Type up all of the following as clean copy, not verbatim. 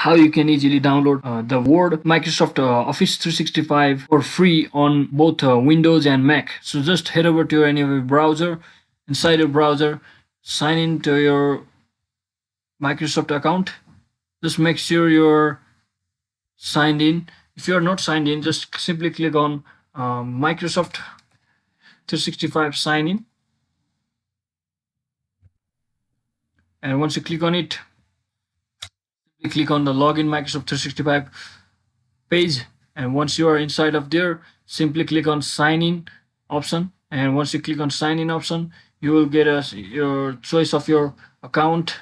how you can easily download the Word Microsoft Office 365 for free on both Windows and Mac. So just head over to any of your browser. Inside your browser, sign into your Microsoft account. Just make sure you're signed in. If you're not signed in, just simply click on Microsoft 365 sign in. And once you click on it, you click on the login Microsoft 365 page. And once you are inside of there, simply click on sign in option. And once you click on sign in option, you will get your choice of your account,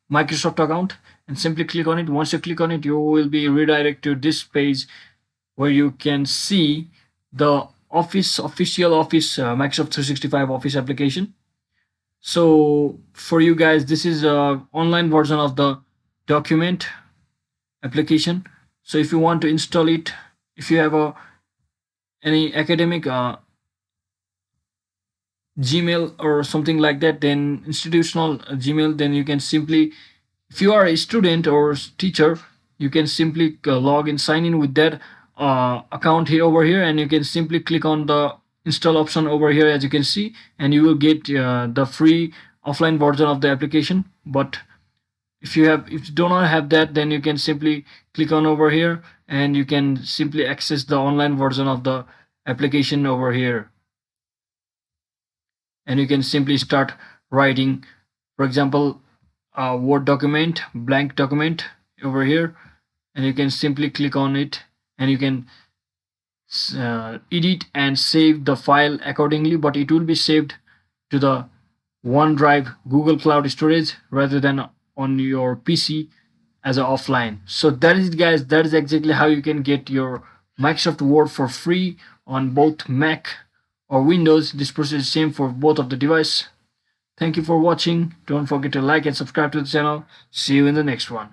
Microsoft account, and simply click on it. Once you click on it, you will be redirected to this page where you can see the official Office Microsoft 365 Office application. So for you guys, this is a online version of the document application. So if you want to install it, if you have any academic Gmail or something like that, then institutional Gmail, then you can simply, if you are a student or teacher, you can simply log in, sign in with that account here over here, and you can simply click on the install option over here, as you can see, and you will get the free offline version of the application. But if you do not have that, then you can simply click on over here and you can simply access the online version of the application over here. And you can simply start writing, for example, a Word document, blank document over here, and you can simply click on it and you can edit and save the file accordingly, but it will be saved to the OneDrive Google Cloud storage rather than on your PC as an offline. So that is it, guys. That is exactly how you can get your Microsoft Word for free on both Mac or Windows. This process is same for both of the device. Thank you for watching. Don't forget to like and subscribe to the channel. See you in the next one.